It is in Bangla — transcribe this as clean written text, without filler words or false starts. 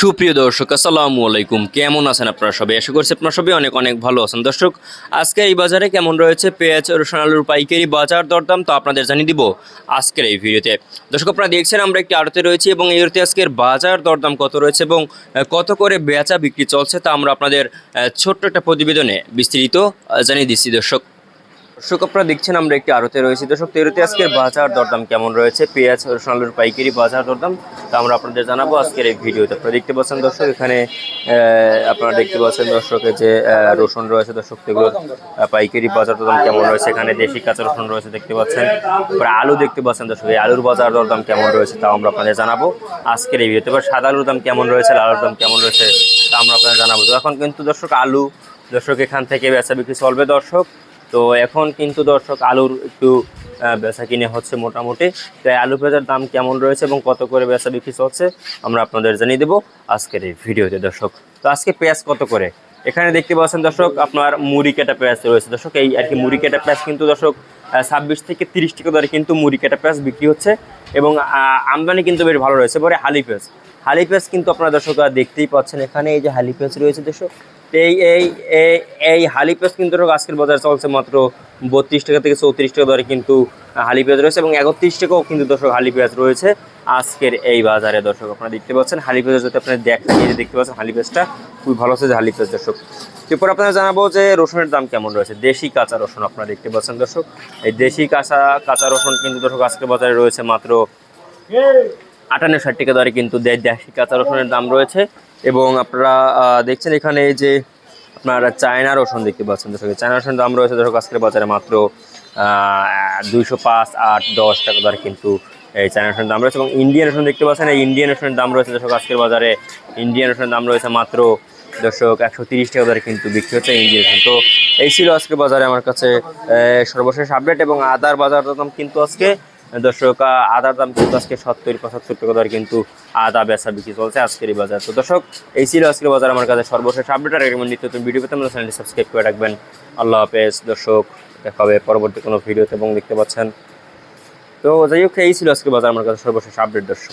সুপ্রিয় দর্শক আসসালামু আলাইকুম, কেমন আছেন আপনারা সবাই? আশা করছি আপনারা সবাই অনেক অনেক ভালো আছেন। দর্শক, আজকে এই বাজারে কেমন রয়েছে পেঁয়াজ রসুন আলুর পাইকারি বাজার দরদাম তো আপনাদের জানিয়ে দিব আজকের এই ভিডিওতে। দর্শক, আপনারা দেখছেন আমরা একটি আড়তে রয়েছি এবং এই আড়তে আজকের বাজার দরদাম কত রয়েছে এবং কত করে বেচা বিক্রি চলছে তা আমরা আপনাদের ছোট্ট একটা প্রতিবেদনে বিস্তারিত জানিয়ে দিচ্ছি। দর্শক, আপনারা দেখছেন আমরা একটি আড়তে রয়েছি। দর্শক, তেরোতে আজকের বাজার দরদাম কেমন রয়েছে পেঁয়াজ রসুন আলুর পাইকারি বাজার দরদাম তা আমরা আপনাদের জানাবো আজকের এই ভিডিওতে। আপনারা দেখতে পাচ্ছেন দর্শক, এখানে আপনারা দেখতে পাচ্ছেন দর্শকের যে রসুন রয়েছে দর্শক, সেগুলো পাইকারি বাজার দরদাম কেমন রয়েছে। এখানে দেশি কাঁচা রসুন রয়েছে দেখতে পাচ্ছেন, তারপরে আলু দেখতে পাচ্ছেন দর্শক, এই আলুর বাজার দরদাম কেমন রয়েছে তাও আমরা আপনাদের জানাবো আজকের এই ভিডিওতে। এবার সাদা আলুর দাম কেমন রয়েছে, লাল আলুর দাম কেমন রয়েছে তা আমরা আপনাদের জানাবো। তো এখন কিন্তু দর্শক আলু দর্শক এখান থেকে বেচা বিক্রি চলবে দর্শক। তো এখন কিন্তু দর্শক আলুর একটু বেচা কিনে হচ্ছে মোটামুটি। তাই আলু পেঁয়াজের দাম কেমন রয়েছে এবং কত করে বেচা বিক্রি চলছে আমরা আপনাদের জানিয়ে দেবো আজকের এই ভিডিওতে দর্শক। তো আজকে পেঁয়াজ কত করে এখানে দেখতে পাচ্ছেন দর্শক, আপনার মুড়ি কাটা পেঁয়াজ রয়েছে দর্শক। এই আর কি মুড়ি কাটা পেঁয়াজ কিন্তু দর্শক 26 থেকে 30 টাকা দরে কিন্তু মুড়ি কাটা পেঁয়াজ বিক্রি হচ্ছে এবং আমদানি কিন্তু বেশ ভালো রয়েছে। পরে হালি পেঁয়াজ কিন্তু আপনারা দর্শক দেখতেই পাচ্ছেন, এখানে এই যে হালি পেঁয়াজ রয়েছে দর্শক। এই এই এই হালি পেঁয়াজ কিন্তু আজকের বাজারে চলছে মাত্র 32 টাকা থেকে 34 টাকা দরে কিন্তু হালি পেঁয়াজ রয়েছে এবং 31 টাকাও কিন্তু দর্শক হালি পেঁয়াজ রয়েছে আজকের এই বাজারে দর্শক। আপনারা দেখতে পাচ্ছেন হালি পেঁয়াজ, যদি আপনারা দেখতে পাচ্ছেন হালি পেঁয়াজটা খুবই ভালো আছে যে হালি পেঁয়াজ দর্শক। এরপর আপনারা জানাবো যে রসুনের দাম কেমন রয়েছে। দেশি কাঁচা রসুন আপনারা দেখতে পাচ্ছেন দর্শক, এই দেশি কাঁচা রসুন কিন্তু দর্শক আজকের বাজারে রয়েছে মাত্র 58-60 টাকা দরে কিন্তু দেশি কাঁচা রসুনের দাম রয়েছে। এবং আপনারা দেখছেন এখানে যে আপনারা চায়না রসুন দেখতে পাচ্ছেন দর্শক, চায়না রসুনের দাম রয়েছে দর্শক আজকের বাজারে মাত্র 205, 8, 10 টাকা দরে কিন্তু এই চায়না রসুনের দাম রয়েছে। এবং ইন্ডিয়ান রসুন দেখতে পাচ্ছেন, এই ইন্ডিয়ান রসুনের দাম রয়েছে দর্শক আজকের বাজারে ইন্ডিয়ান রসুনের দাম রয়েছে মাত্র দর্শক 130 টাকা দরে কিন্তু বিক্রি হচ্ছে ইন্ডিয়ান রসুন। তো এই ছিল আজকের বাজারে আমার কাছে সর্বশেষ আপডেট। এবং আদার বাজার দাম কিন্তু আজকে দর্শক আদার দাম কিন্তু আজকে 70-75 টাকা দরে কিন্তু আদা বেচা বিক্রি চলছে আজকের এই বাজার। তো দর্শক, এই ছিল আজকের বাজার আমার কাছে সর্বশেষ আপডেট। আর এরকম নিত্য নতুন ভিডিও পেতে আমাদের চ্যানেলটি সাবস্ক্রাইব করে রাখবেন। আল্লাহ হাফেজ দর্শক, দেখা হবে পরবর্তী কোনো ভিডিওতে। এবং দেখতে পাচ্ছেন তো যাই হোক, এই ছিল আজকের বাজার আমার কাছে সর্বশেষ আপডেট দর্শক।